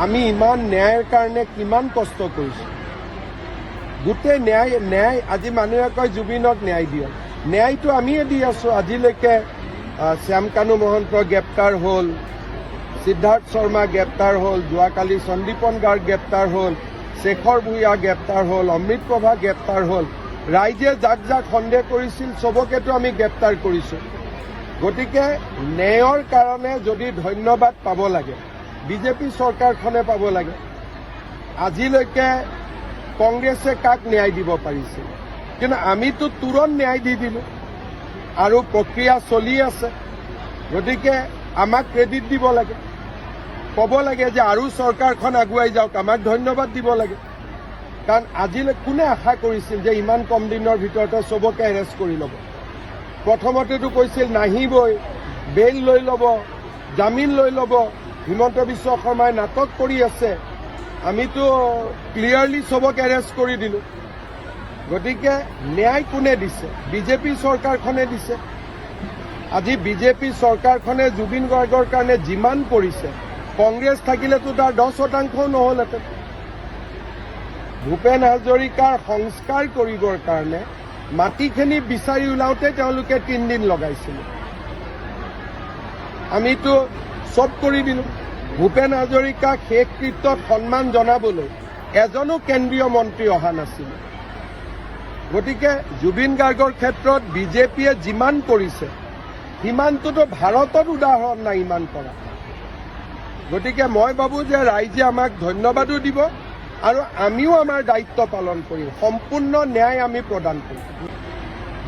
আমি ইমান ন্যায়ৰ কাৰণে কিমান কষ্ট কৰিছোঁ। গোটেই ন্যায় আজি মানুহে কয় জুবিনক ন্যায় দিয়ক, ন্যায়টো আমিয়ে দি আছোঁ। আজিলৈকে শ্যাম কানু মহন্ত গ্ৰেপ্তাৰ হ'ল, সিদ্ধাৰ্থ শৰ্মা গ্ৰেপ্তাৰ হ'ল, যোৱাকালি সন্দীপন গাৰ্গ গ্ৰেপ্তাৰ হ'ল, শেখৰ ভূঞা গ্ৰেপ্তাৰ হ'ল, অমৃত প্ৰভা গ্ৰেপ্তাৰ হ'ল। ৰাইজে যাক যাক সন্দেহ কৰিছিল চবকেতো আমি গ্ৰেপ্তাৰ কৰিছোঁ। গতিকে ন্যায়ৰ কাৰণে যদি ধন্যবাদ পাব লাগে বিজেপি চৰকাৰখনে পাব লাগে। আজিলৈকে কংগ্ৰেছে কাক ন্যায় দিব পাৰিছিল, কিন্তু আমিতো তুৰন্ত ন্যায় দি দিলোঁ আৰু প্ৰক্ৰিয়া চলি আছে। গতিকে আমাক ক্ৰেডিট দিব লাগে, ক'ব লাগে যে আৰু চৰকাৰখন আগুৱাই যাওক, আমাক ধন্যবাদ দিব লাগে। কাৰণ আজিলৈ কোনে আশা কৰিছিল যে ইমান কম দিনৰ ভিতৰতে চবকে এৰেষ্ট কৰি ল'ব। প্ৰথমতেতো কৈছিল নাহিবই, বেইল লৈ ল'ব, জামিন লৈ ল'ব। হিমন্ত বিশ্ব শৰ্মাই নাটক কৰি আছে, আমিতো ক্লিয়াৰলি চবক এৰেষ্ট কৰি দিলোঁ। গতিকে ন্যায় কোনে দিছে? বিজেপি চৰকাৰখনে দিছে। আজি বিজেপি চৰকাৰখনে জুবিন গাৰ্গৰ কাৰণে যিমান কৰিছে, কংগ্ৰেছ থাকিলেতো তাৰ 10% নহ'লহেঁতেন। ভূপেন হাজৰিকাৰ সংস্কাৰ কৰিবৰ কাৰণে মাটিখিনি বিচাৰি ওলাওঁতে তেওঁলোকে 3 দিন লগাইছিল। আমিতো চব কৰি দিলোঁ। ভূপেন হাজৰিকাক শেষ কৃত্যত সন্মান জনাবলৈ এজনো কেন্দ্ৰীয় মন্ত্ৰী অহা নাছিল। গতিকে জুবিন গাৰ্গৰ ক্ষেত্ৰত বিজেপিয়ে যিমান কৰিছে সিমানটোতো ভাৰতত উদাহৰণ নাই ইমান কৰা। গতিকে মই ভাবোঁ যে ৰাইজে আমাক ধন্যবাদো দিব আৰু আমিও আমাৰ দায়িত্ব পালন কৰিম, সম্পূৰ্ণ ন্যায় আমি প্ৰদান কৰিম।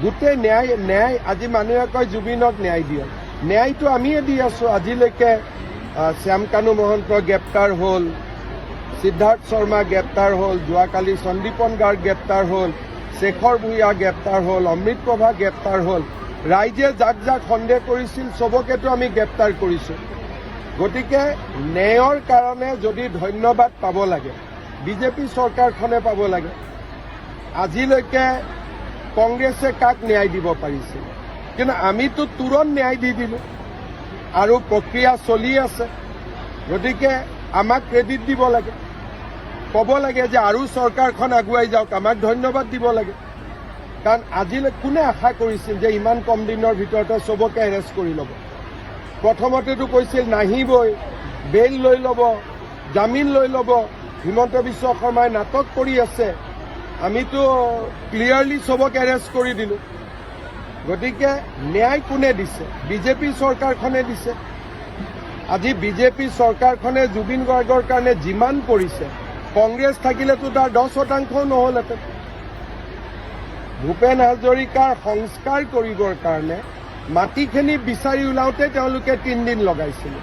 গোটেই ন্যায় আজি মানুহে কয় জুবিনক ন্যায় দিয়ক, ন্যায়টো আমিয়ে দি আছোঁ। আজিলৈকে শ্যাম কানু মহন্ত গ্ৰেপ্তাৰ হ'ল, সিদ্ধাৰ্থ শৰ্মা গ্ৰেপ্তাৰ হ'ল, যোৱাকালি সন্দীপন গাৰ্গ গ্ৰেপ্তাৰ হ'ল, শেখৰ ভূঞা গ্ৰেপ্তাৰ হ'ল, অমৃত প্ৰভা গ্ৰেপ্তাৰ হ'ল। ৰাইজে যাক যাক সন্দেহ কৰিছিল চবকেতো আমি গ্ৰেপ্তাৰ কৰিছোঁ। গতিকে ন্যায়ৰ কাৰণে যদি ধন্যবাদ পাব লাগে বিজেপি চৰকাৰখনে পাব লাগে। আজিলৈকে কংগ্ৰেছে কাক ন্যায় দিব পাৰিছিল, কিন্তু আমিতো তুৰন্ত ন্যায় দি দিলোঁ আৰু প্ৰক্ৰিয়া চলি আছে। গতিকে আমাক ক্ৰেডিট দিব লাগে, ক'ব লাগে যে আৰু চৰকাৰখন আগুৱাই যাওক, আমাক ধন্যবাদ দিব লাগে। কাৰণ আজিলৈ কোনে আশা কৰিছিল যে ইমান কম দিনৰ ভিতৰতে চবকে এৰেষ্ট কৰি ল'ব। প্ৰথমতেতো কৈছিল নাহিবই, বেইল লৈ ল'ব, জামিন লৈ ল'ব। হিমন্ত বিশ্ব শৰ্মাই নাটক কৰি আছে, আমিতো ক্লিয়াৰলি চবক এৰেষ্ট কৰি দিলোঁ। গতিকে ন্যায় কোনে দিছে? বিজেপি চৰকাৰখনে দিছে। আজি বিজেপি চৰকাৰখনে জুবিন গাৰ্গৰ কাৰণে যিমান কৰিছে, কংগ্ৰেছ থাকিলেতো তাৰ 10% নহ'লহেঁতেন। ভূপেন হাজৰিকাৰ সংস্কাৰ কৰিবৰ কাৰণে মাটিখিনি বিচাৰি ওলাওঁতে তেওঁলোকে 3 দিন লগাইছিল।